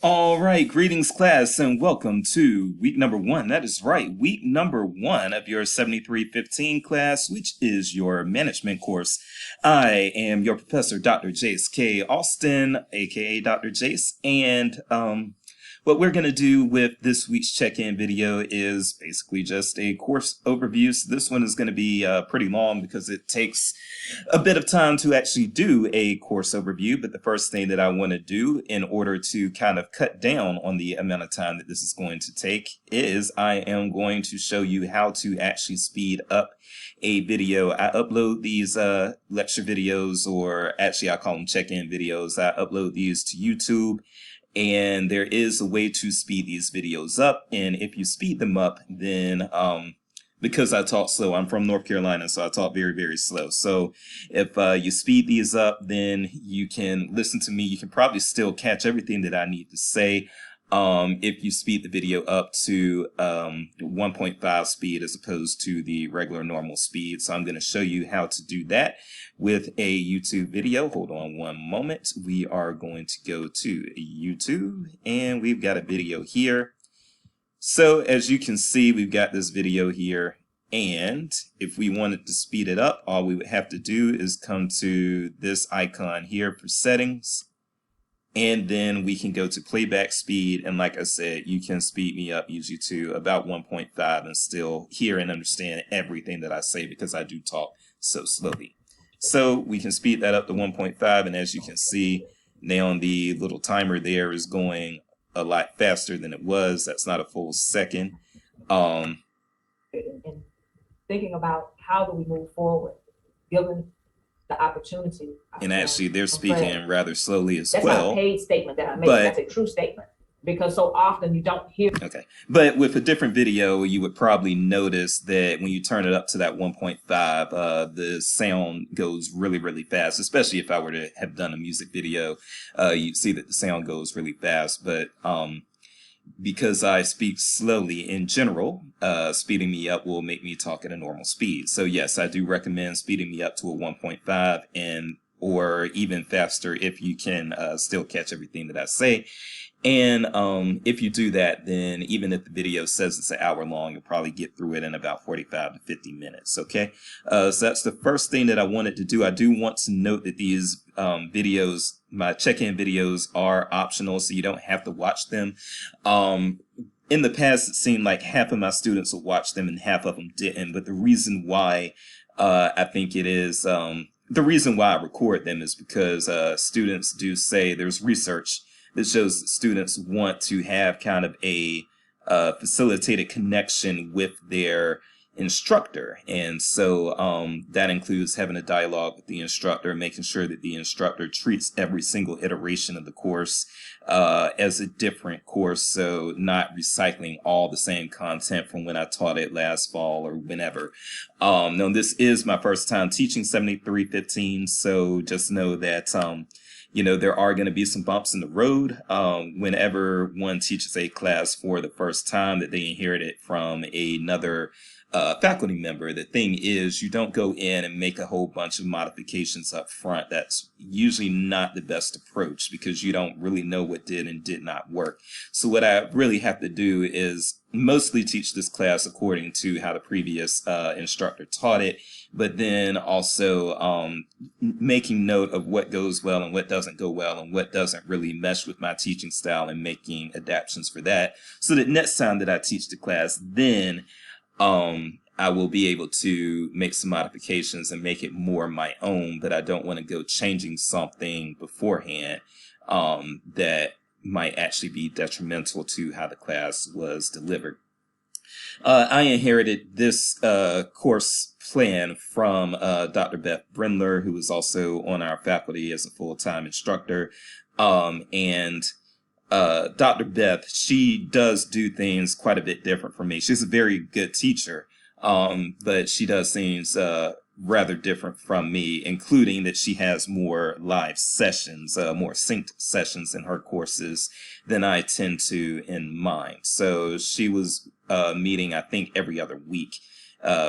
All right, greetings, class, and welcome to week number one. That is right, week number one of your 7315 class, which is your management course. I am your professor, Dr. Jace K. Austin, aka Dr. Jace, and what we're going to do with this week's check-in video is basically just a course overview. So this one is going to be pretty long because it takes a bit of time to actually do a course overview. But the first thing that I want to do in order to kind of cut down on the amount of time that this is going to take is I am going to show you how to actually speed up a video. I upload these lecture videos, or actually I call them check-in videos. I upload these to YouTube. And there is a way to speed these videos up. And if you speed them up, then because I talk slow, I'm from North Carolina, so I talk very, very slow. So if you speed these up, then you can listen to me. You can probably still catch everything that I need to say. If you speed the video up to 1.5 speed as opposed to the regular normal speed. So I'm going to show you how to do that with a YouTube video. Hold on one moment. We are going to go to YouTube and we've got a video here. So as you can see, we've got this video here. And if we wanted to speed it up, all we would have to do is come to this icon here for settings. And then we can go to playback speed. And like I said, you can speed me up usually to about 1.5 and still hear and understand everything that I say because I do talk so slowly. So we can speed that up to 1.5. And as you can see, now the little timer there is going a lot faster than it was. That's not a full second. And thinking about how do we move forward, given the opportunity. And actually, they're speaking rather slowly as well. That's not a paid statement that I made. That's a true statement. Because so often you don't hear. Okay. But with a different video, you would probably notice that when you turn it up to that 1.5, the sound goes really, really fast, especially if I were to have done a music video. You'd see that the sound goes really fast. But because I speak slowly in general, speeding me up will make me talk at a normal speed. So yes, I do recommend speeding me up to a 1.5 or even faster if you can still catch everything that I say. And if you do that, then even if the video says it's an hour long, you'll probably get through it in about 45 to 50 minutes, okay? So that's the first thing that I wanted to do. I do want to note that these videos, my check-in videos, are optional, so you don't have to watch them. In the past, it seemed like half of my students would watch them and half of them didn't, but the reason why I think it is, the reason why I record them is because students do say there's research that shows that students want to have kind of a facilitated connection with their instructor. And so that includes having a dialogue with the instructor, making sure that the instructor treats every single iteration of the course as a different course. So not recycling all the same content from when I taught it last fall or whenever. Now, this is my first time teaching 7315, so just know that you know, there are going to be some bumps in the road whenever one teaches a class for the first time that they inherit it from another faculty member. The thing is, you don't go in and make a whole bunch of modifications up front. That's usually not the best approach because you don't really know what did and did not work. So what I really have to do is mostly teach this class according to how the previous instructor taught it, but then also making note of what goes well and what doesn't go well and what doesn't really mesh with my teaching style and making adaptations for that, so that next time that I teach the class, then I will be able to make some modifications and make it more my own, but I don't want to go changing something beforehand that might actually be detrimental to how the class was delivered. I inherited this course plan from Dr. Beth Brindler, who is also on our faculty as a full-time instructor. And Dr. Beth, she does do things quite a bit different from me. She's a very good teacher, but she does things rather different from me, including that she has more live sessions, more synced sessions in her courses than I tend to in mine. So she was meeting, I think, every other week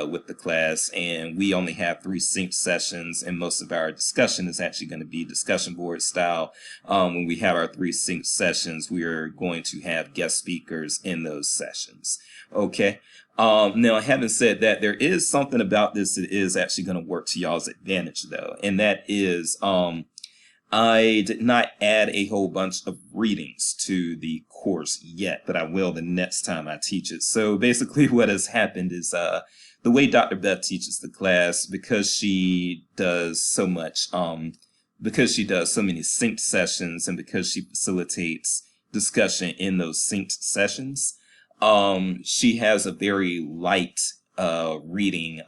with the class, and we only have 3 synced sessions, and most of our discussion is actually going to be discussion board style. When we have our 3 synced sessions, we are going to have guest speakers in those sessions. Okay. Now, having said that, there is something about this that is actually going to work to y'all's advantage, though, and that is I did not add a whole bunch of readings to the course yet, but I will the next time I teach it. So basically what has happened is the way Dr. Beth teaches the class, because she does so much, because she does so many synced sessions, and because she facilitates discussion in those synced sessions, she has a very light reading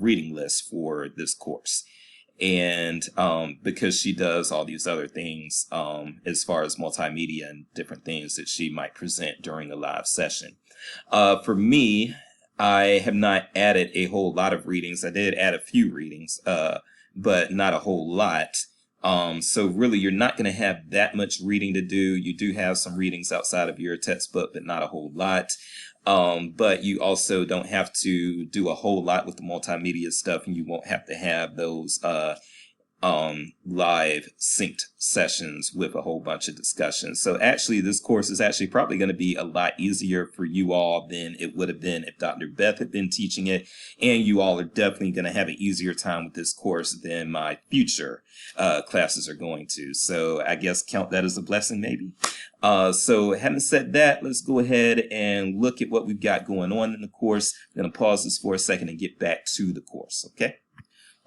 list for this course. And because she does all these other things as far as multimedia and different things that she might present during a live session. For me, I have not added a whole lot of readings. I did add a few readings, but not a whole lot. So really, you're not going to have that much reading to do. You do have some readings outside of your textbook, but not a whole lot. But you also don't have to do a whole lot with the multimedia stuff, and you won't have to have those live synced sessions with a whole bunch of discussions. So actually, this course is actually probably going to be a lot easier for you all than it would have been if Dr. Beth had been teaching it. And you all are definitely going to have an easier time with this course than my future classes are going to. So I guess count that as a blessing, maybe. So having said that, let's go ahead and look at what we've got going on in the course. I'm going to pause this for a second and get back to the course, okay?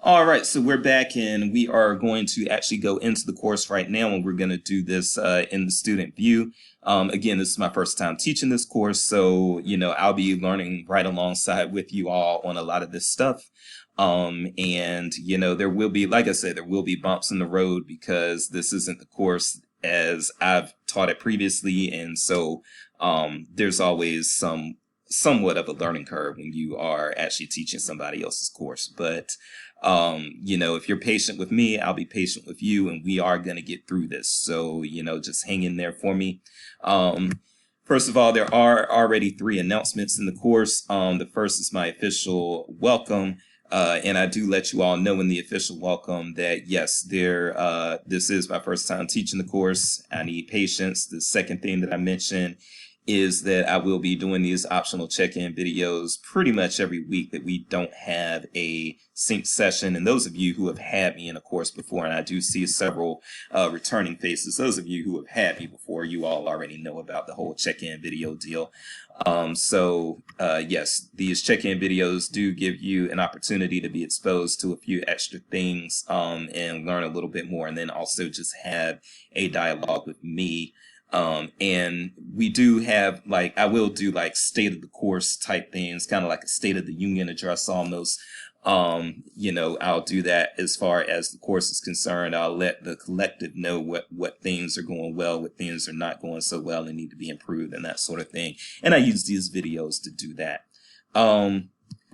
All right, so we're back, and we are going to actually go into the course right now, and we're going to do this in the student view. Again, this is my first time teaching this course, so, I'll be learning right alongside with you all on a lot of this stuff. And, there will be, like I said, there will be bumps in the road because this isn't the course as I've taught it previously, and so there's always somewhat of a learning curve when you are actually teaching somebody else's course. But if you're patient with me, I'll be patient with you, and we are going to get through this. So, just hang in there for me. First of all, there are already 3 announcements in the course. The first is my official welcome. And I do let you all know in the official welcome that, yes, this is my first time teaching the course. I need patience. The second thing that I mentioned is that I will be doing these optional check-in videos pretty much every week that we don't have a sync session. And those of you who have had me in a course before, and I do see several returning faces, those of you who have had me before, you all already know about the whole check-in video deal. Yes, these check-in videos do give you an opportunity to be exposed to a few extra things and learn a little bit more, and then also just have a dialogue with me. And we do have, I will do state of the course type things, kind of like a state of the union address almost. I'll do that as far as the course is concerned. I'll let the collective know what things are going well, what things are not going so well and need to be improved and that sort of thing. And I use these videos to do that.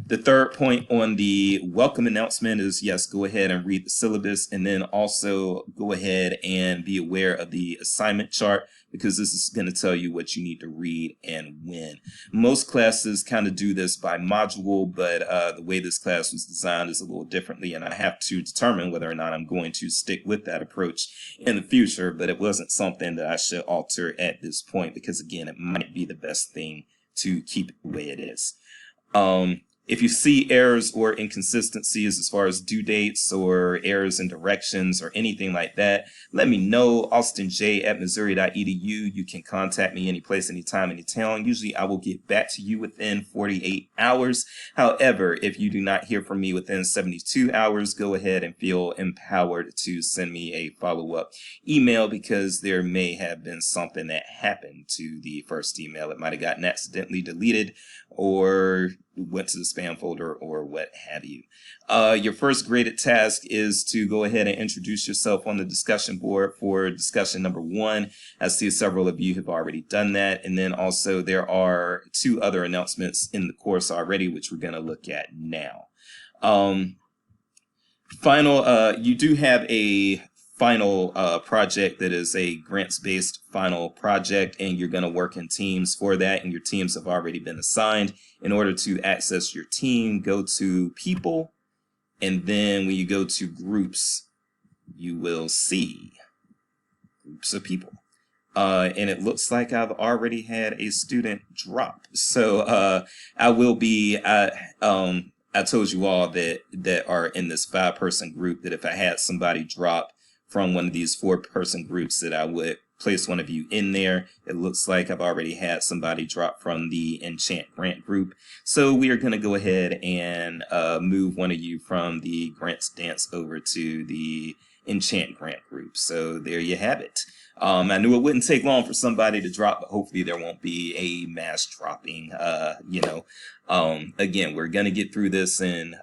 The third point on the welcome announcement is, yes, go ahead and read the syllabus, and then also go ahead and be aware of the assignment chart, because this is going to tell you what you need to read and when. Most classes kind of do this by module, but the way this class was designed is a little differently, and I have to determine whether or not I'm going to stick with that approach in the future, but it wasn't something that I should alter at this point, because again, it might be the best thing to keep it the way it is. If you see errors or inconsistencies as far as due dates or errors in directions or anything like that, let me know. austinj@missouri.edu. You can contact me anyplace, anytime, anytown. Usually I will get back to you within 48 hours. However, if you do not hear from me within 72 hours, go ahead and feel empowered to send me a follow-up email, because there may have been something that happened to the first email. It might have gotten accidentally deleted or went to the spam folder or what have you. Your first graded task is to go ahead and introduce yourself on the discussion board for discussion number 1. I see several of you have already done that. And then also there are 2 other announcements in the course already, which we're going to look at now. You do have a final project that is a grants-based final project, and you're going to work in teams for that, and your teams have already been assigned. In order to access your team, go to People, and then when you go to Groups, you will see Groups of People. And it looks like I've already had a student drop. So I will be, I told you all that are in this 5-person group that if I had somebody drop from one of these 4-person groups that I would place one of you in there. It looks like I've already had somebody drop from the Enchant Grant group. So we are going to go ahead and move one of you from the Grants Dance over to the Enchant Grant group. So there you have it. I knew it wouldn't take long for somebody to drop, but hopefully there won't be a mass dropping. Again, we're going to get through this, and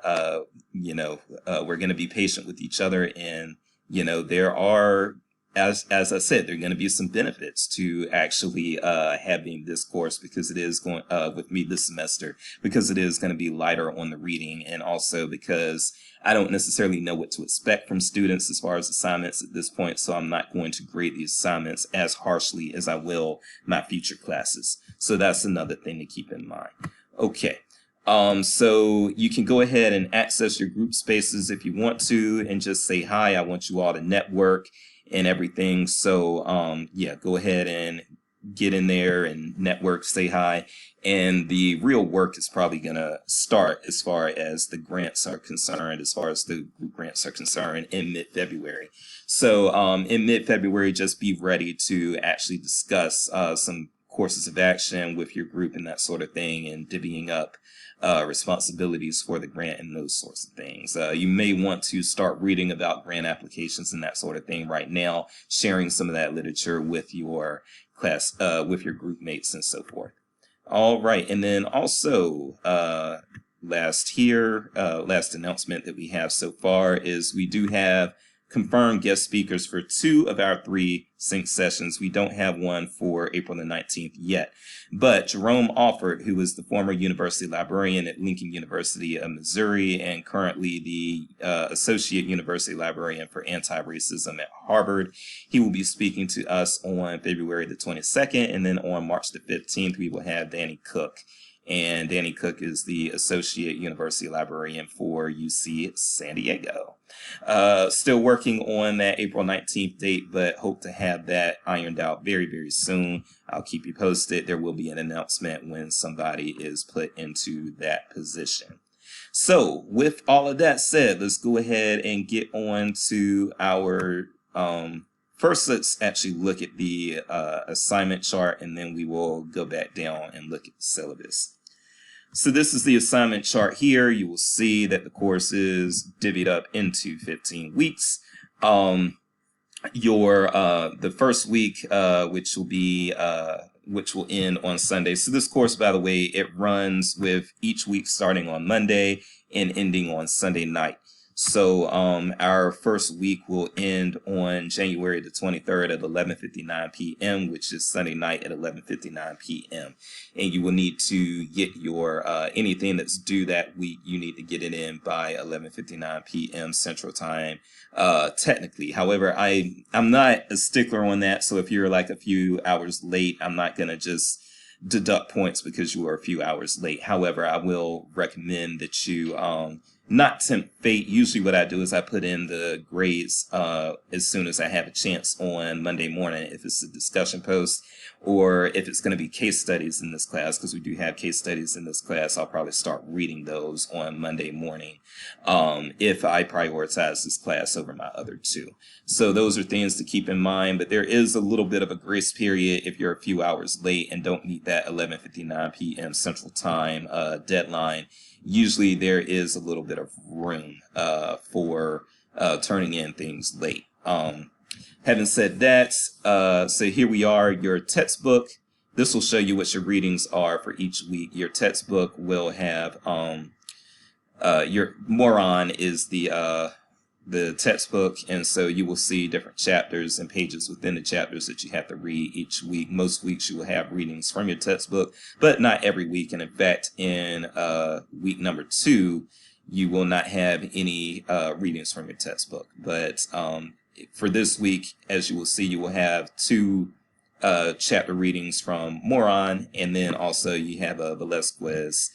we're going to be patient with each other. And there are, as I said, there are going to be some benefits to actually having this course, because it is going with me this semester, because it is going to be lighter on the reading, and also because I don't necessarily know what to expect from students as far as assignments at this point, so I'm not going to grade the assignments as harshly as I will my future classes. So that's another thing to keep in mind. Okay. So you can go ahead and access your group spaces if you want to, and just say hi. I want you all to network and everything. So yeah, go ahead and get in there and network, say hi. And the real work is probably going to start as far as the grants are concerned, as far as the group grants are concerned, in mid-February. So in mid-February, just be ready to actually discuss some courses of action with your group and that sort of thing, and divvying up responsibilities for the grant and those sorts of things. You may want to start reading about grant applications and that sort of thing right now, sharing some of that literature with your class, with your group mates and so forth. All right, and then also last announcement that we have so far is we do have confirmed guest speakers for 2 of our 3 sync sessions. We don't have one for April the 19th yet, but Jerome Alford, who is the former university librarian at Lincoln University of Missouri and currently the associate university librarian for anti-racism at Harvard, he will be speaking to us on February the 22nd, and then on March the 15th, we will have Danny Cook. And Danny Cook is the associate university librarian for UC San Diego. Still working on that April 19th date, but hope to have that ironed out very, very soon. I'll keep you posted. There will be an announcement when somebody is put into that position. So with all of that said, let's go ahead and get on to our first, let's actually look at the assignment chart, and then we will go back down and look at the syllabus. So this is the assignment chart here. You will see that the course is divvied up into 15 weeks. The first week, which will end on Sunday. So this course, by the way, it runs with each week starting on Monday and ending on Sunday night. So our first week will end on January the 23rd at 11:59 p.m., which is Sunday night at 11:59 p.m. And you will need to get your anything that's due that week, you need to get it in by 11:59 p.m. Central Time, technically. However, I'm not a stickler on that. So if you're like a few hours late, I'm not going to just deduct points because you are a few hours late. However, I will recommend that you not tempt fate. Usually what I do is I put in the grades as soon as I have a chance on Monday morning, if it's a discussion post or if it's going to be case studies in this class, because we do have case studies in this class. I'll probably start reading those on Monday morning if I prioritize this class over my other 2. So those are things to keep in mind, but there is a little bit of a grace period if you're a few hours late and don't meet that 11:59 p.m. Central Time deadline. Usually there is a little bit of room for turning in things late. Having said that, so here we are, your textbook. This will show you what your readings are for each week. Your textbook will have your Moron is the textbook, and so you will see different chapters and pages within the chapters that you have to read each week. Most weeks you will have readings from your textbook, but not every week. And in fact, in week number 2, you will not have any readings from your textbook. But for this week, as you will see, you will have 2 chapter readings from Moron, and then also you have a Velasquez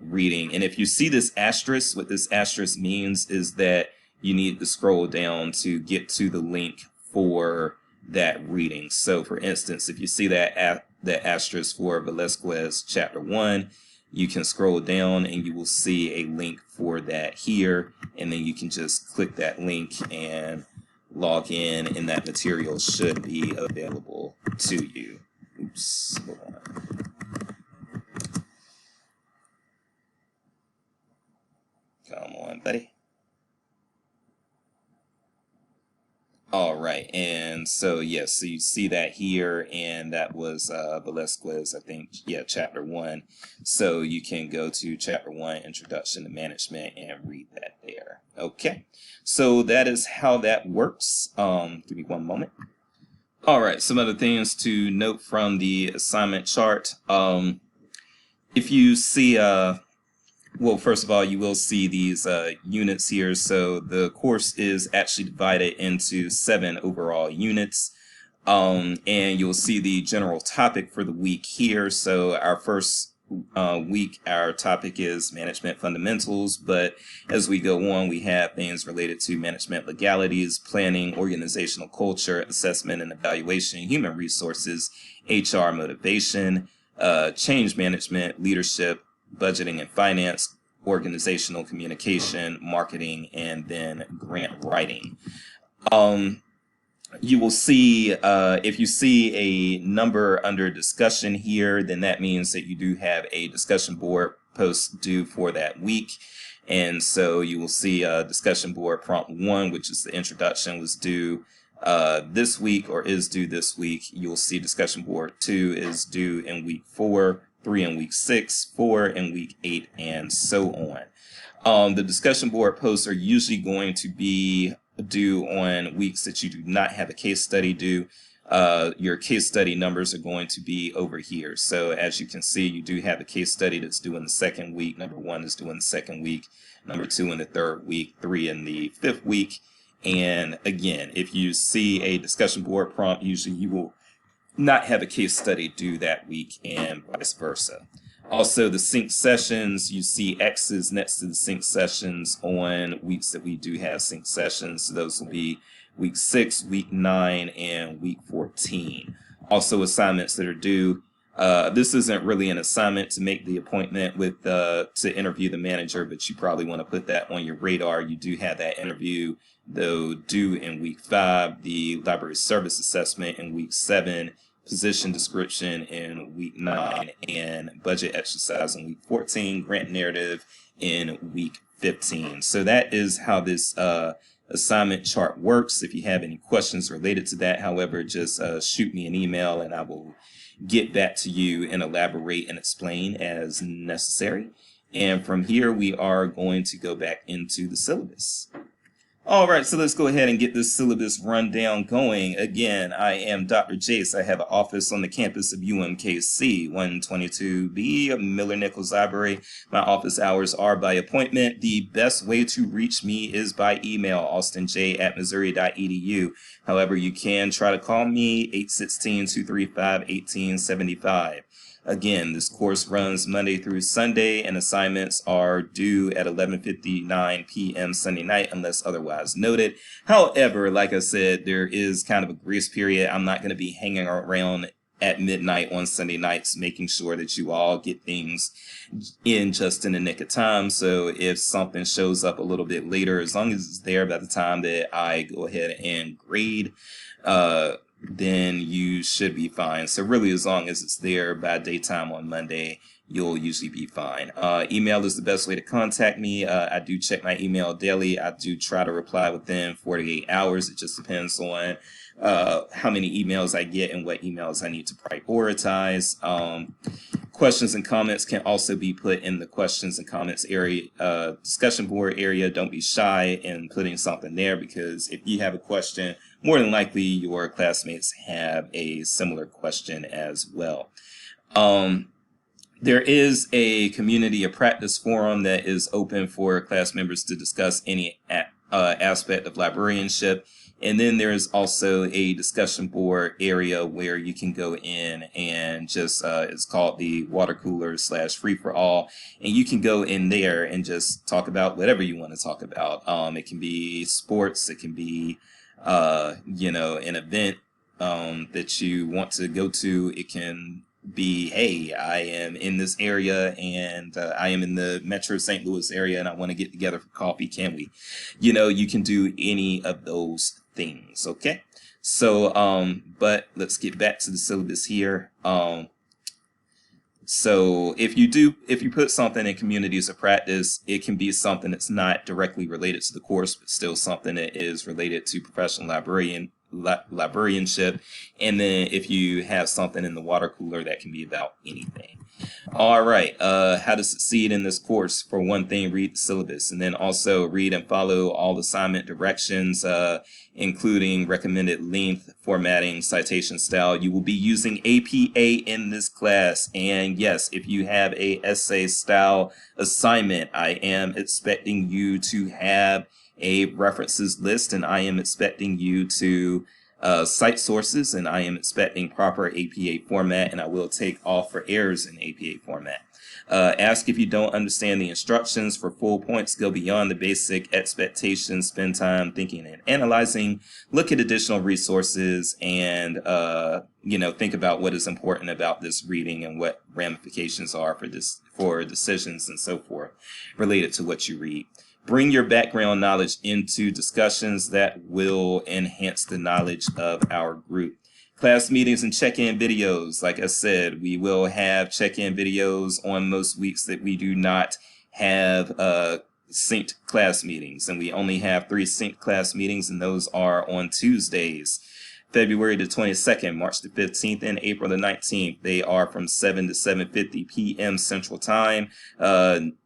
reading. And if you see this asterisk, what this asterisk means is that you need to scroll down to get to the link for that reading. So for instance, if you see that asterisk for Velasquez chapter 1, you can scroll down and you will see a link for that here, and then you can just click that link and log in, and that material should be available to you. Oops, hold on. Come on, buddy. All right, and so yes, so you see that here, and that was Velasquez, I think, yeah, chapter 1. So you can go to chapter 1, Introduction to Management, and read that there. Okay, so that is how that works. Give me one moment. All right, some other things to note from the assignment chart. If you see well, first of all, you will see these units here. So the course is actually divided into 7 overall units. And you'll see the general topic for the week here. So our first week, our topic is management fundamentals. But as we go on, we have things related to management legalities, planning, organizational culture, assessment and evaluation, human resources, HR motivation, change management, leadership, budgeting and finance, organizational communication, marketing, and then grant writing. You will see, if you see a number under discussion here, then that means that you do have a discussion board post due for that week. And so you will see discussion board prompt 1, which is the introduction, was due this week or is due this week. You'll see discussion board 2 is due in week 4, 3 in week 6, 4 in week 8, and so on. The discussion board posts are usually going to be due on weeks that you do not have a case study due. Your case study numbers are going to be over here. So as you can see, you do have a case study that's due in the 2nd week. Number 1 is due in the 2nd week. Number 2 in the 3rd week. 3 in the 5th week. And again, if you see a discussion board prompt, usually you will not have a case study due that week, and vice versa. Also, the sync sessions, you see X's next to the sync sessions on weeks that we do have sync sessions. So those will be week 6, week 9, and week 14. Also, assignments that are due. This isn't really an assignment to make the appointment with to interview the manager, but you probably want to put that on your radar. You do have that interview, though, due in week 5, the library service assessment in week 7, position description in week 9, and budget exercise in week 14, grant narrative in week 15. So that is how this assignment chart works. If you have any questions related to that, however, just shoot me an email and I will get back to you and elaborate and explain as necessary. And from here, we are going to go back into the syllabus. All right, so let's go ahead and get this syllabus rundown going. Again, I am Dr. Jace. I have an office on the campus of UMKC, 122B, Miller Nichols Library. My office hours are by appointment. The best way to reach me is by email, austinj@missouri.edu. However, you can try to call me, 816-235-1875. Again, this course runs Monday through Sunday, and assignments are due at 11:59 p.m. Sunday night, unless otherwise noted. However, like I said, there is kind of a grace period. I'm not going to be hanging around at midnight on Sunday nights, making sure that you all get things in just in the nick of time. So if something shows up a little bit later, as long as it's there by the time that I go ahead and grade, then you should be fine. So really, as long as it's there by daytime on Monday, you'll usually be fine. Email is the best way to contact me. I do check my email daily. I do try to reply within 48 hours. It just depends on how many emails I get and what emails I need to prioritize. Questions and comments can also be put in the questions and comments area, discussion board area. Don't be shy in putting something there, because if you have a question, more than likely your classmates have a similar question as well. There is a community of practice forum that is open for class members to discuss any aspect of librarianship. And then there's also a discussion board area where you can go in and just, it's called the water cooler / free for all. And you can go in there and just talk about whatever you want to talk about. It can be sports, it can be, an event that you want to go to. It can be, hey, I am in this area and I am in the Metro St. Louis area and I want to get together for coffee. Can we? You can do any of those things. Okay. So, but let's get back to the syllabus here. So if you put something in communities of practice, it can be something that's not directly related to the course, but still something that is related to professional librarianship. And then if you have something in the water cooler, that can be about anything. All right. How to succeed in this course. For one thing, read the syllabus, and then also read and follow all assignment directions, including recommended length, formatting, citation style. You will be using APA in this class. And yes, if you have a essay style assignment, I am expecting you to have a references list, and I am expecting you to cite sources, and I am expecting proper APA format, and I will take off for errors in APA format. Ask if you don't understand the instructions. For full points, go beyond the basic expectations, spend time thinking and analyzing, look at additional resources, and think about what is important about this reading and what ramifications are for decisions and so forth related to what you read. Bring your background knowledge into discussions that will enhance the knowledge of our group. Class meetings and check-in videos. Like I said, we will have check-in videos on most weeks that we do not have synced class meetings. And we only have 3 synced class meetings, and those are on Tuesdays. February the 22nd, March the 15th, and April the 19th. They are from 7 to 7:50 p.m. Central Time.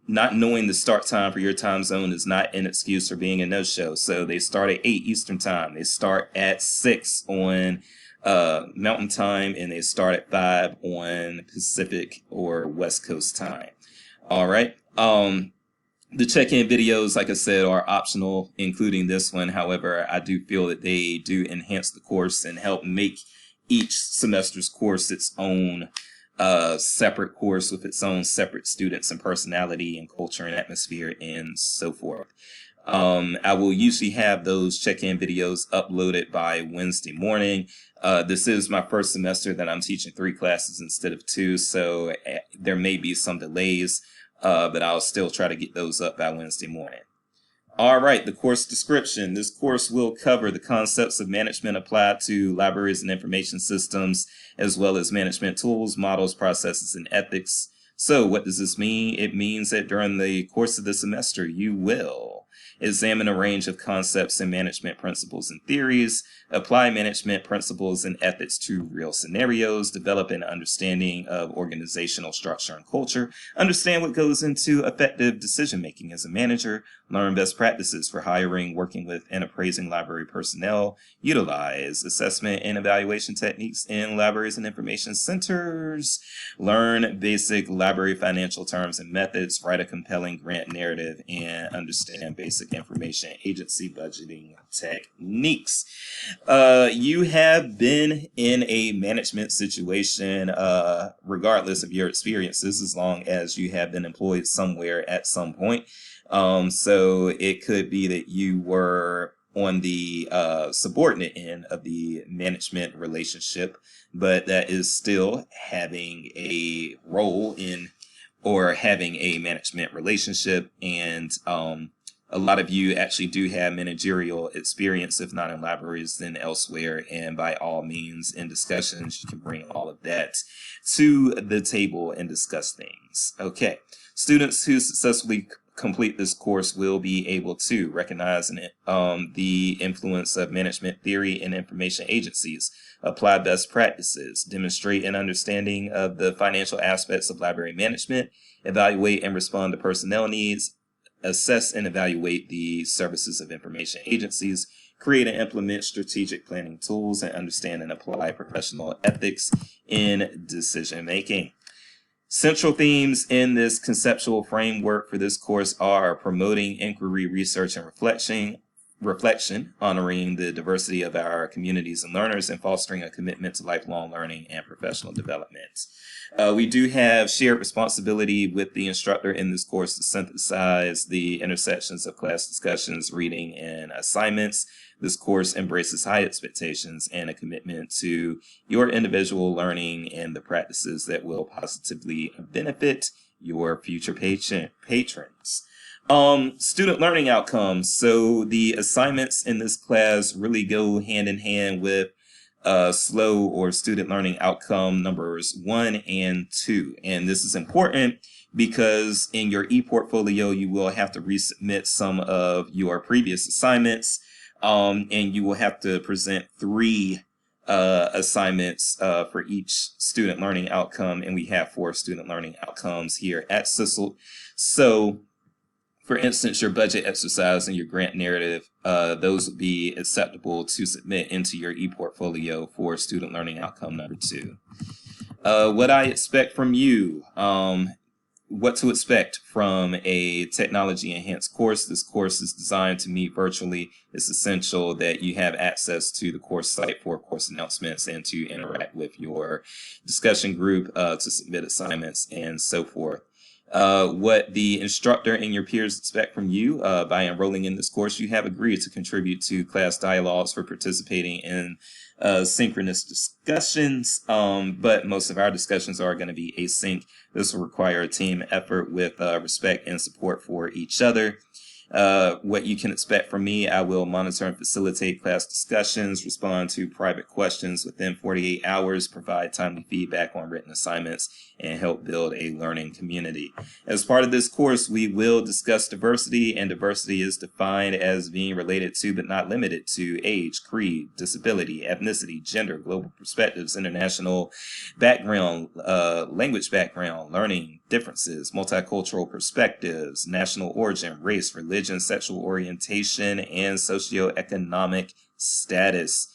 Not knowing the start time for your time zone is not an excuse for being a no-show. So they start at 8 Eastern Time. They start at 6 on Mountain Time, and they start at 5 on Pacific or West Coast Time. All right. The check-in videos, like I said, are optional, including this one. However, I do feel that they do enhance the course and help make each semester's course its own separate course with its own separate students and personality and culture and atmosphere and so forth. I will usually have those check-in videos uploaded by Wednesday morning. This is my first semester that I'm teaching 3 classes instead of 2, so there may be some delays. But I'll still try to get those up by Wednesday morning. All right, the course description. This course will cover the concepts of management applied to libraries and information systems, as well as management tools, models, processes, and ethics. So what does this mean? It means that during the course of the semester, you will examine a range of concepts and management principles and theories, apply management principles and ethics to real scenarios, develop an understanding of organizational structure and culture, understand what goes into effective decision-making as a manager, learn best practices for hiring, working with, and appraising library personnel, utilize assessment and evaluation techniques in libraries and information centers, learn basic library financial terms and methods, write a compelling grant narrative, and understand basic information agency budgeting techniques. You have been in a management situation, regardless of your experiences, as long as you have been employed somewhere at some point. So it could be that you were on the subordinate end of the management relationship, but that is still having a role in or having a management relationship. And a lot of you actually do have managerial experience, if not in libraries, then elsewhere. And by all means, in discussions, you can bring all of that to the table and discuss things. Okay. Students who successfully complete this course will be able to recognize the influence of management theory in information agencies, apply best practices, demonstrate an understanding of the financial aspects of library management, evaluate and respond to personnel needs, assess and evaluate the services of information agencies, create and implement strategic planning tools, and understand and apply professional ethics in decision making. Central themes in this conceptual framework for this course are promoting inquiry, research, and reflection, honoring the diversity of our communities and learners, and fostering a commitment to lifelong learning and professional development. We do have shared responsibility with the instructor in this course to synthesize the intersections of class discussions, reading, and assignments. This course embraces high expectations and a commitment to your individual learning and the practices that will positively benefit your future patrons. Student learning outcomes. So the assignments in this class really go hand in hand with SLO or student learning outcome numbers 1 and 2. And this is important because in your e-portfolio, you will have to resubmit some of your previous assignments, and you will have to present 3 assignments for each student learning outcome. And we have 4 student learning outcomes here at CISL. So for instance, your budget exercise and your grant narrative, those would be acceptable to submit into your e-portfolio for student learning outcome number 2. What I expect from you, what to expect from a technology enhanced course. This course is designed to meet virtually. It's essential that you have access to the course site for course announcements and to interact with your discussion group to submit assignments and so forth. What the instructor and your peers expect from you by enrolling in this course, you have agreed to contribute to class dialogues for participating in synchronous discussions, but most of our discussions are going to be async. This will require a team effort with respect and support for each other. What you can expect from me, I will monitor and facilitate class discussions, respond to private questions within 48 hours, provide timely feedback on written assignments, and help build a learning community. As part of this course, we will discuss diversity, and diversity is defined as being related to but not limited to age, creed, disability, ethnicity, gender, global perspectives, international background, language background, learning differences, multicultural perspectives, national origin, race, religion, sexual orientation, and socioeconomic status.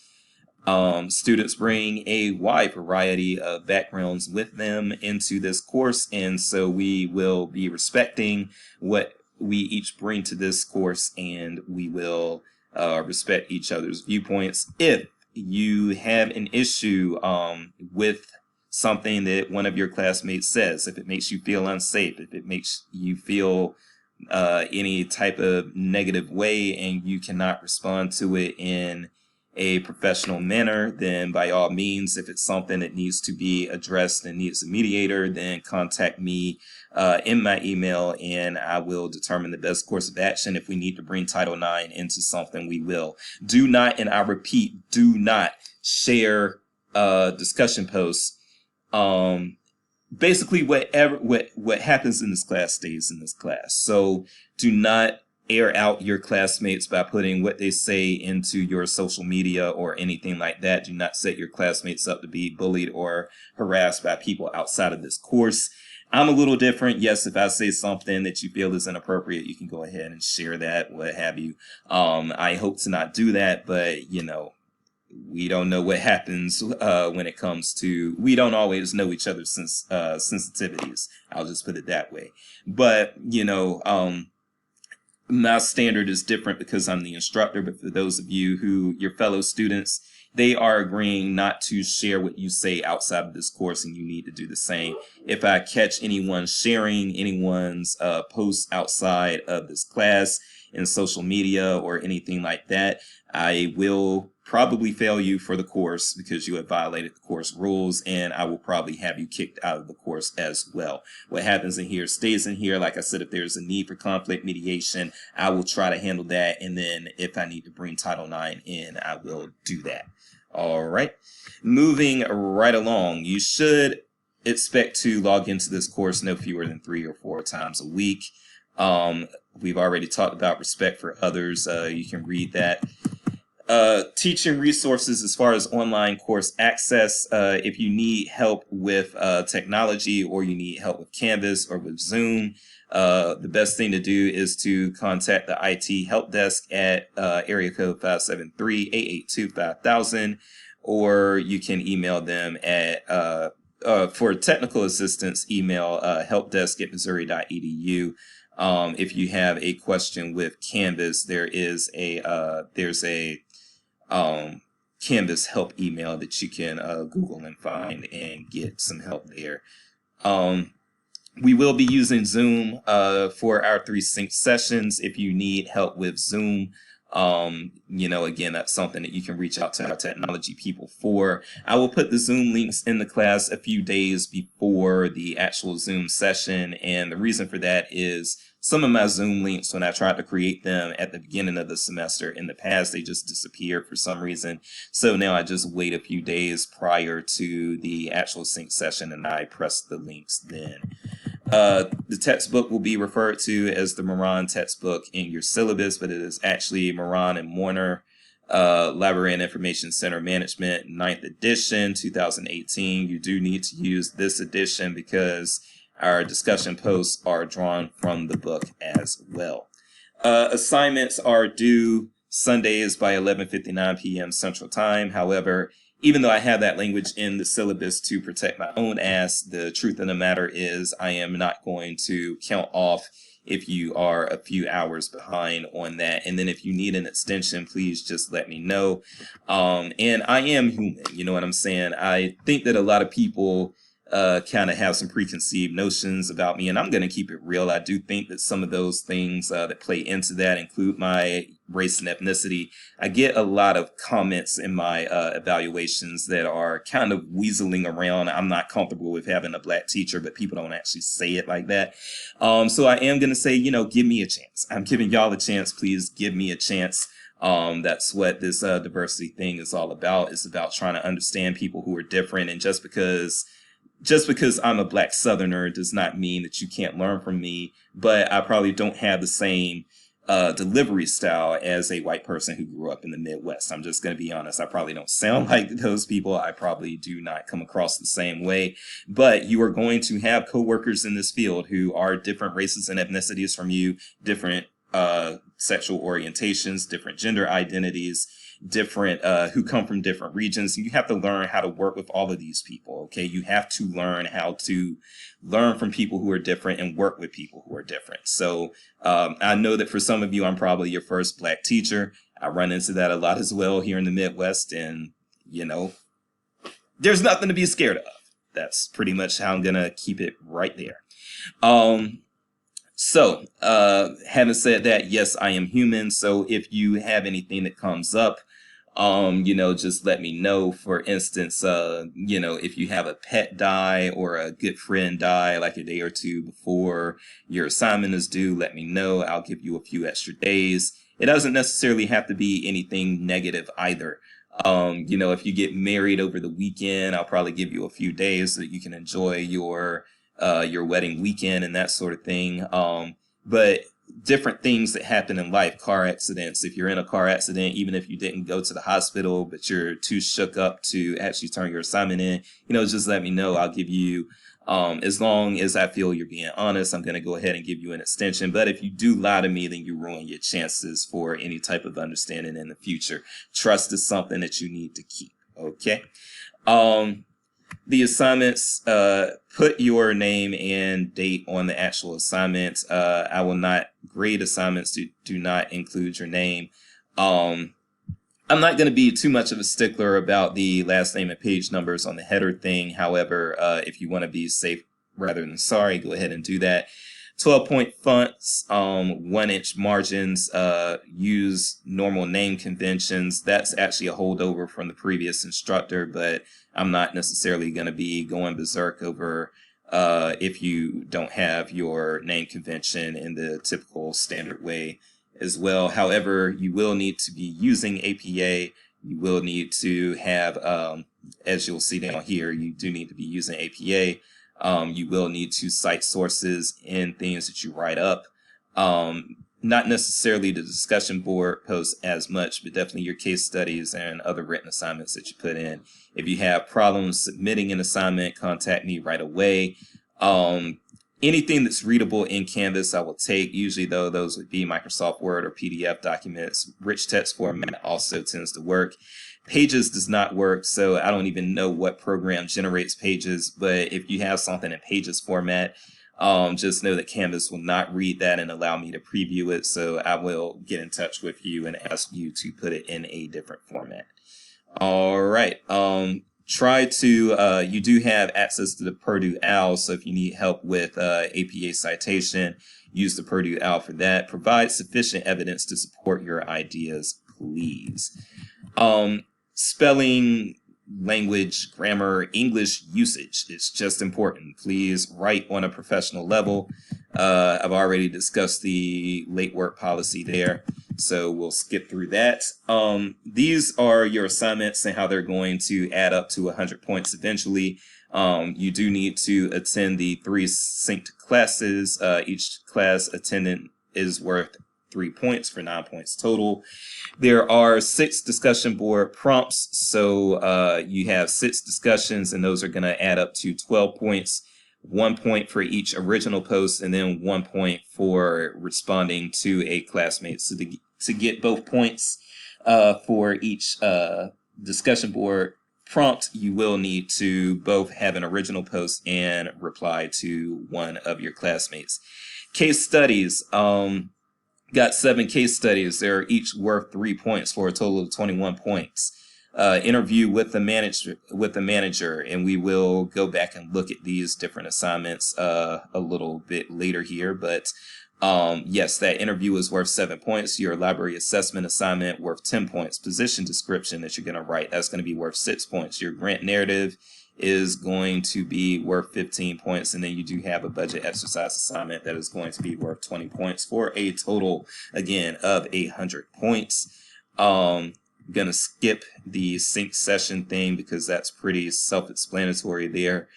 Students bring a wide variety of backgrounds with them into this course, and so we will be respecting what we each bring to this course, and we will respect each other's viewpoints. If you have an issue with something that one of your classmates says, if it makes you feel unsafe, if it makes you feel any type of negative way and you cannot respond to it in a professional manner, then by all means, if it's something that needs to be addressed and needs a mediator, then contact me in my email and I will determine the best course of action. If we need to bring Title IX into something, we will. Do not, and I repeat, do not share discussion posts. Basically what happens in this class stays in this class. So do not air out your classmates by putting what they say into your social media or anything like that. Do not set your classmates up to be bullied or harassed by people outside of this course. I'm a little different. Yes, if I say something that you feel is inappropriate, you can go ahead and share that, what have you. I hope to not do that, but you know, we don't know what happens when it comes to, we don't always know each other's sensitivities. I'll just put it that way. But, you know, my standard is different because I'm the instructor, but for those of you who, your fellow students, they are agreeing not to share what you say outside of this course, and you need to do the same. If I catch anyone sharing anyone's posts outside of this class in social media or anything like that, I will probably fail you for the course because you have violated the course rules, and I will probably have you kicked out of the course as well. What happens in here stays in here. Like I said, if there's a need for conflict mediation, I will try to handle that, and then if I need to bring Title IX in, I will do that. All right. Moving right along, you should expect to log into this course no fewer than 3 or 4 times a week. We've already talked about respect for others. You can read that. Teaching resources as far as online course access. If you need help with technology, or you need help with Canvas or with Zoom, the best thing to do is to contact the IT help desk at area code 573-882-5000, or you can email them at for technical assistance, email helpdesk@missouri.edu. If you have a question with Canvas, there's a Canvas help email that you can Google and find and get some help there. We will be using Zoom for our 3 sync sessions. If you need help with Zoom, again, that's something that you can reach out to our technology people for. I will put the Zoom links in the class a few days before the actual Zoom session. And the reason for that is some of my Zoom links, when I tried to create them at the beginning of the semester in the past, they just disappeared for some reason. So now I just wait a few days prior to the actual sync session and I press the links then. The textbook will be referred to as the Moran textbook in your syllabus, but it is actually Moran and Warner Library and Information Center Management 9th edition 2018. You do need to use this edition because our discussion posts are drawn from the book as well. Assignments are due Sundays by 11:59 p.m. Central Time. However, even though I have that language in the syllabus to protect my own ass, the truth of the matter is I am not going to count off if you are a few hours behind on that. And then if you need an extension, please just let me know. And I am human, you know what I'm saying? I think that a lot of people kind of have some preconceived notions about me, and I'm going to keep it real. I do think that some of those things that play into that include my race and ethnicity. I get a lot of comments in my evaluations that are kind of weaseling around. I'm not comfortable with having a Black teacher, but people don't actually say it like that. So I am going to say, give me a chance. I'm giving y'all a chance. Please give me a chance. That's what this diversity thing is all about. It's about trying to understand people who are different. And just because I'm a Black Southerner does not mean that you can't learn from me, but I probably don't have the same delivery style as a white person who grew up in the Midwest. I'm just going to be honest. I probably don't sound like those people. I probably do not come across the same way, but you are going to have coworkers in this field who are different races and ethnicities from you, different sexual orientations, different gender identities, different who come from different regions. And you have to learn how to work with all of these people. Okay, you have to learn how to learn from people who are different and work with people who are different. So I know that for some of you, I'm probably your first Black teacher. I run into that a lot as well here in the Midwest, and there's nothing to be scared of. That's pretty much how I'm gonna keep it right there. So having said that, yes, I am human. So if you have anything that comes up, just let me know. For instance, if you have a pet die or a good friend die like a day or two before your assignment is due, let me know. I'll give you a few extra days. It doesn't necessarily have to be anything negative either. If you get married over the weekend, I'll probably give you a few days so that you can enjoy your wedding weekend and that sort of thing. But different things that happen in life, car accidents. If you're in a car accident, even if you didn't go to the hospital, but you're too shook up to actually turn your assignment in, just let me know. I'll give you, as long as I feel you're being honest, I'm going to go ahead and give you an extension. But if you do lie to me, then you ruin your chances for any type of understanding in the future. Trust is something that you need to keep. Okay. The assignments, put your name and date on the actual assignment. I will not grade assignments that do not include your name. I'm not going to be too much of a stickler about the last name and page numbers on the header thing. However, if you want to be safe rather than sorry, go ahead and do that. 12-point fonts, 1-inch margins, use normal name conventions. That's actually a holdover from the previous instructor, but I'm not necessarily going to be going berserk over if you don't have your name convention in the typical standard way as well. However, you will need to be using APA. You will need to have, as you'll see down here, you do need to be using APA. You will need to cite sources in things that you write up. Not necessarily the discussion board posts as much, but definitely your case studies and other written assignments that you put in. If you have problems submitting an assignment, contact me right away. Anything that's readable in Canvas, I will take. Usually, though, those would be Microsoft Word or PDF documents. Rich text format also tends to work. Pages does not work, so I don't even know what program generates Pages, but if you have something in Pages format, Just know that Canvas will not read that and allow me to preview it. So I will get in touch with you and ask you to put it in a different format. All right. You do have access to the Purdue OWL. So if you need help with APA citation, use the Purdue OWL for that. Provide sufficient evidence to support your ideas, please. Spelling, language, grammar, English usage. It's just important. Please write on a professional level. I've already discussed the late work policy there, so we'll skip through that. These are your assignments and how they're going to add up to 100 points eventually. You do need to attend the 3 synced classes. Each class attendant is worth 3 points for 9 points total. There are 6 discussion board prompts. So you have 6 discussions, and those are going to add up to 12 points. 1 point for each original post, and then 1 point for responding to a classmate. So to get both points for each discussion board prompt, you will need to both have an original post and reply to one of your classmates. Case studies. Got 7 case studies. They're each worth 3 points for a total of 21 points. Interview with the manager, and we will go back and look at these different assignments a little bit later here. But yes, that interview is worth 7 points. Your library assessment assignment worth 10 points. Position description that you're going to write, that's going to be worth 6 points. Your grant narrative is going to be worth 15 points. And then you do have a budget exercise assignment that is going to be worth 20 points for a total, again, of 100 points. I'm going to skip the sync session thing because that's pretty self-explanatory there.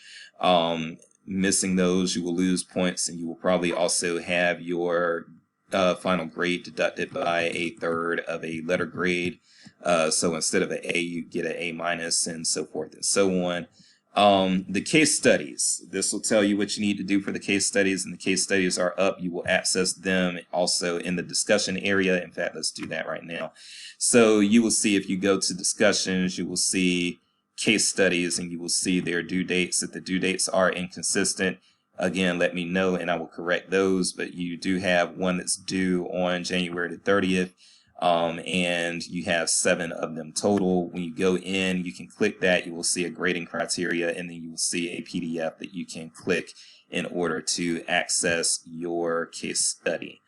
Missing those, you will lose points, and you will probably also have your final grade deducted by 1/3 of a letter grade. So instead of an A, you get an A-, and so forth and so on. The case studies, this will tell you what you need to do for the case studies, and the case studies are up. You will access them also in the discussion area. In fact, let's do that right now. So you will see, if you go to discussions, you will see case studies, and you will see their due dates. If the due dates are inconsistent, again, let me know and I will correct those. But you do have one that's due on January the 30th. And you have 7 of them total. When you go in, you can click that. You will see a grading criteria, and then you will see a PDF that you can click in order to access your case study.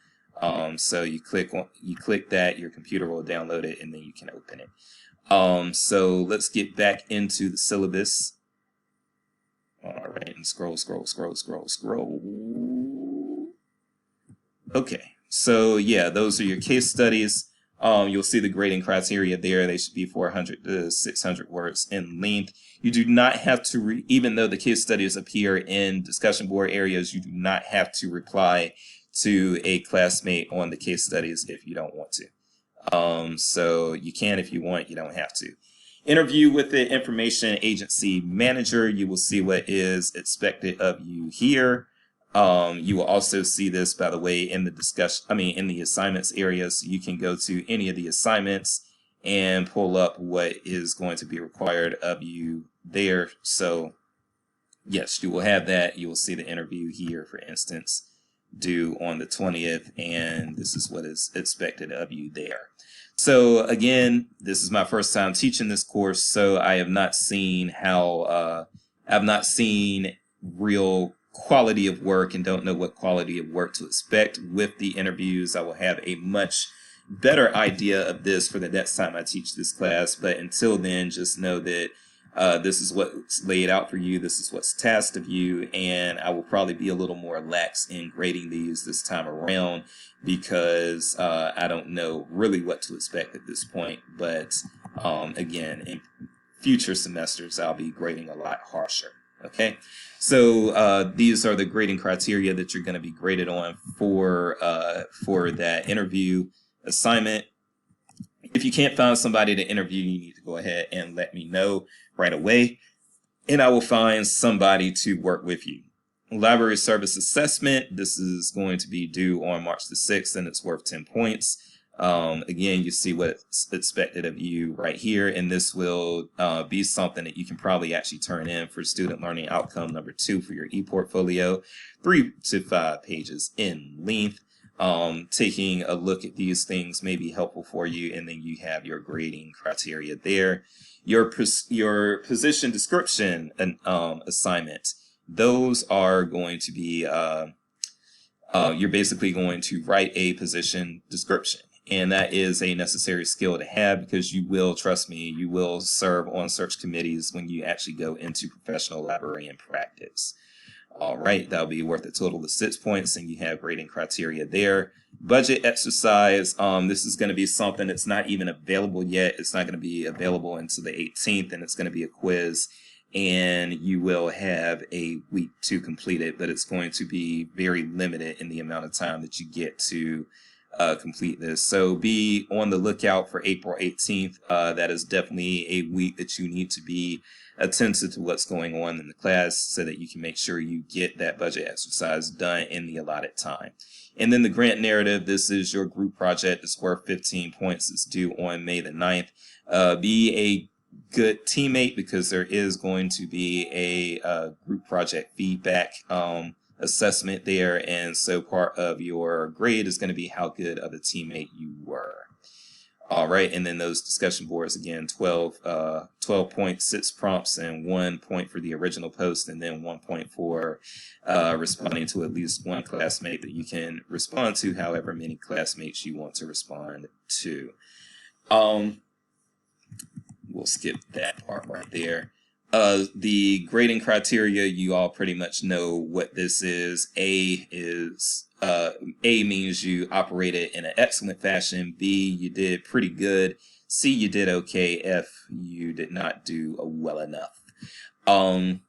So you click that, your computer will download it, and then you can open it. So let's get back into the syllabus. All right, and scroll. Okay, so yeah, those are your case studies. You'll see the grading criteria there. They should be 400 to 600 words in length. You do not have to, even though the case studies appear in discussion board areas, you do not have to reply to a classmate on the case studies if you don't want to. So you can if you want, you don't have to. Interview with the information agency manager. You will see what is expected of you here. You will also see this, by the way, in the in the assignments area. So you can go to any of the assignments and pull up what is going to be required of you there. So yes, you will have that. You will see the interview here, for instance, due on the 20th, and this is what is expected of you there. So again, this is my first time teaching this course, so I have not seen real quality of work and don't know what quality of work to expect with the interviews. I will have a much better idea of this for the next time I teach this class, but until then, just know that this is what's laid out for you. This is what's tasked of you, and I will probably be a little more lax in grading these this time around because I don't know really what to expect at this point. But again, in future semesters, I'll be grading a lot harsher. Okay, so these are the grading criteria that you're going to be graded on for that interview assignment. If you can't find somebody to interview, you need to go ahead and let me know right away, and I will find somebody to work with you. Library service assessment. This is going to be due on March the 6th, and it's worth 10 points. Again, you see what's expected of you right here, and this will be something that you can probably actually turn in for student learning outcome number 2 for your ePortfolio, 3 to 5 pages in length. Taking a look at these things may be helpful for you, and then you have your grading criteria there. Your position description and assignment, those are going to be you're basically going to write a position description. And that is a necessary skill to have, because you will, trust me, you will serve on search committees when you actually go into professional librarian practice. All right, that'll be worth a total of 6 points, and you have grading criteria there. Budget exercise, this is going to be something that's not even available yet. It's not going to be available until the 18th, and it's going to be a quiz. And you will have a week to complete it, but it's going to be very limited in the amount of time that you get to complete this. So be on the lookout for April 18th. That is definitely a week that you need to be attentive to what's going on in the class, so that you can make sure you get that budget exercise done in the allotted time. And then the grant narrative, this is your group project. It's worth 15 points. It's due on May the 9th. Be a good teammate, because there is going to be a group project feedback assessment there, and so part of your grade is going to be how good of a teammate you were. All right, and then those discussion boards, again, 12 points, 6 prompts, and 1 point for the original post, and then 1 point for responding to at least one classmate that you can respond to, however many classmates you want to respond to. We'll skip that part right there. The grading criteria, you all pretty much know what this is. A means you operated in an excellent fashion. B, you did pretty good. C, you did okay. F, you did not do well enough. And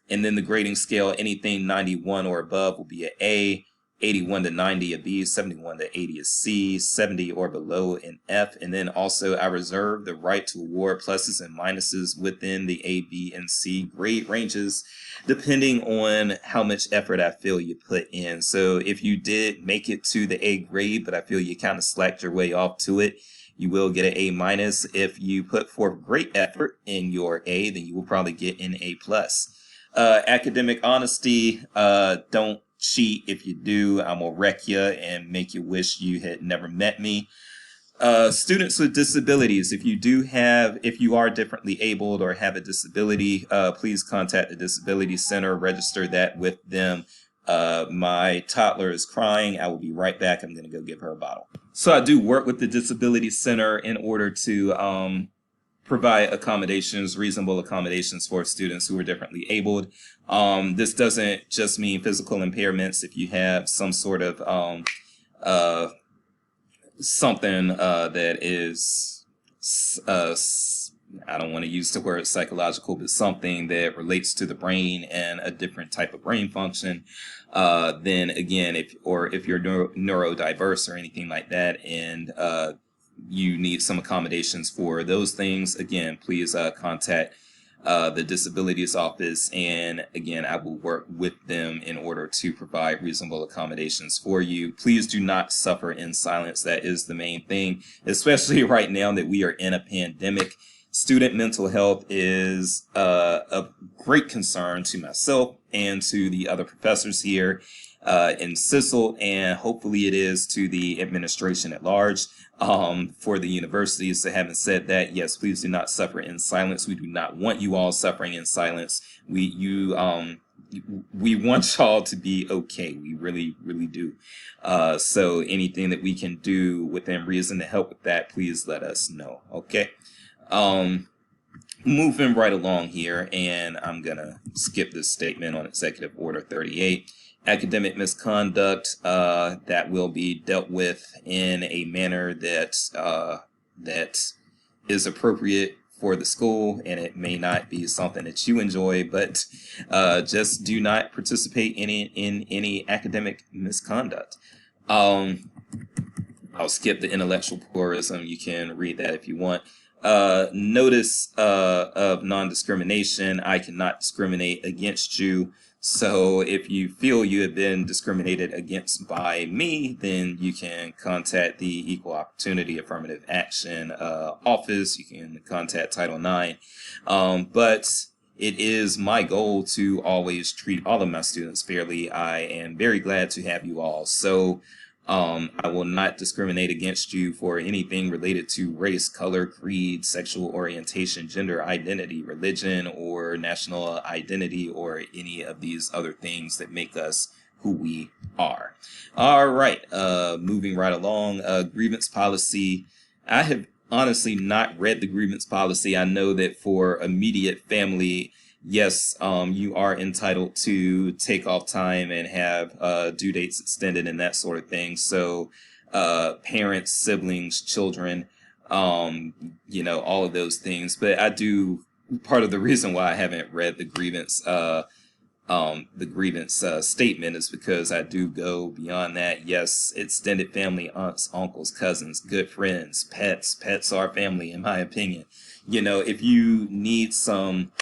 then the grading scale, anything 91 or above will be an A. 81 to 90 a B, 71 to 80 a C, 70 or below an F. And then also I reserve the right to award pluses and minuses within the A, B, and C grade ranges, depending on how much effort I feel you put in. So if you did make it to the A grade, but I feel you kind of slacked your way off to it, you will get an A minus. If you put forth great effort in your A, then you will probably get an A plus. Academic honesty, don't cheat. If you do, I'm gonna wreck you and make you wish you had never met me. Students with disabilities, if you are differently abled or have a disability, please contact the Disability Center, register that with them. My toddler is crying. I will be right back. I'm gonna go give her a bottle. So I do work with the Disability Center in order to provide accommodations, reasonable accommodations for students who are differently abled. This doesn't just mean physical impairments. If you have some sort of something that is, I don't want to use the word psychological, but something that relates to the brain and a different type of brain function, then again, if you're neurodiverse or anything like that, and you need some accommodations for those things, again, please contact the Disabilities Office, and again, I will work with them in order to provide reasonable accommodations for you. Please do not suffer in silence. That is the main thing, especially right now that we are in a pandemic. Student mental health is of great concern to myself and to the other professors here in CISL, and hopefully it is to the administration at large. For the universities. So having said that, yes, please do not suffer in silence. We do not want you all suffering in silence. We want y'all to be okay. We really, really do. So anything that we can do within reason to help with that, please let us know. Okay. Moving right along here, and I'm gonna skip this statement on Executive Order 38. Academic misconduct that will be dealt with in a manner that is appropriate for the school, and it may not be something that you enjoy, but just do not participate in any academic misconduct. I'll skip the intellectual pluralism. You can read that if you want. notice of non-discrimination. I cannot discriminate against you. So if you feel you have been discriminated against by me, then you can contact the Equal Opportunity Affirmative Action office. You can contact Title IX. But it is my goal to always treat all of my students fairly. I am very glad to have you all. So I will not discriminate against you for anything related to race, color, creed, sexual orientation, gender identity, religion, or national identity, or any of these other things that make us who we are. All right, moving right along, grievance policy. I have honestly not read the grievance policy. I know that for immediate family, yes, you are entitled to take off time and have due dates extended and that sort of thing. So parents, siblings, children, all of those things. But I do, part of the reason why I haven't read the grievance statement is because I do go beyond that. Yes, extended family, aunts, uncles, cousins, good friends, pets. Pets are family, in my opinion. If you need some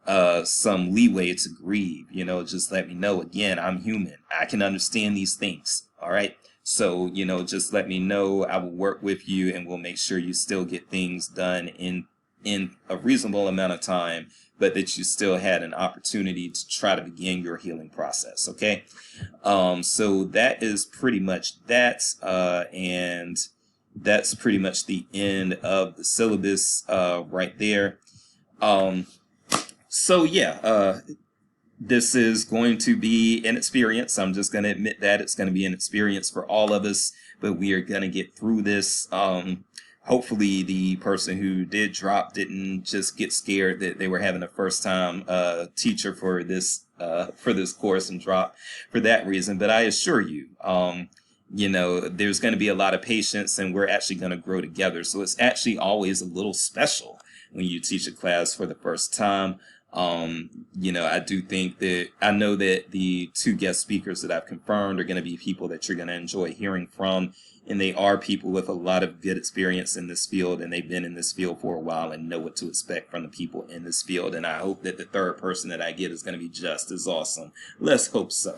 leeway to grieve, just let me know. Again, I'm human. I can understand these things. All right. So, just let me know. I will work with you and we'll make sure you still get things done in a reasonable amount of time, but that you still had an opportunity to try to begin your healing process. Okay. So that is pretty much that. And that's pretty much the end of the syllabus, right there. So yeah, this is going to be an experience. I'm just going to admit that it's going to be an experience for all of us, but we are going to get through this. Hopefully the person who did drop didn't just get scared that they were having a first time teacher for this course and drop for that reason. But I assure you, there's going to be a lot of patience and we're actually going to grow together. So it's actually always a little special when you teach a class for the first time. I do think that I know that the 2 guest speakers that I've confirmed are going to be people that you're going to enjoy hearing from. And they are people with a lot of good experience in this field, and they've been in this field for a while and know what to expect from the people in this field. And I hope that the third person that I get is going to be just as awesome. Let's hope so.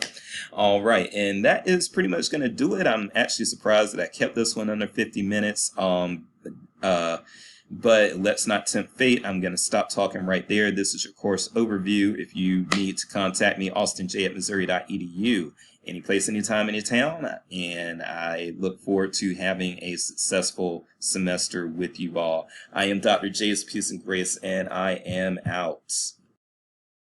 All right. And that is pretty much going to do it. I'm actually surprised that I kept this one under 50 minutes. But let's not tempt fate. I'm going to stop talking right there. This is your course overview. If you need to contact me, austinj@missouri.edu. Any place, anytime, any town. And I look forward to having a successful semester with you all. I am Dr. J's Peace and Grace, and I am out.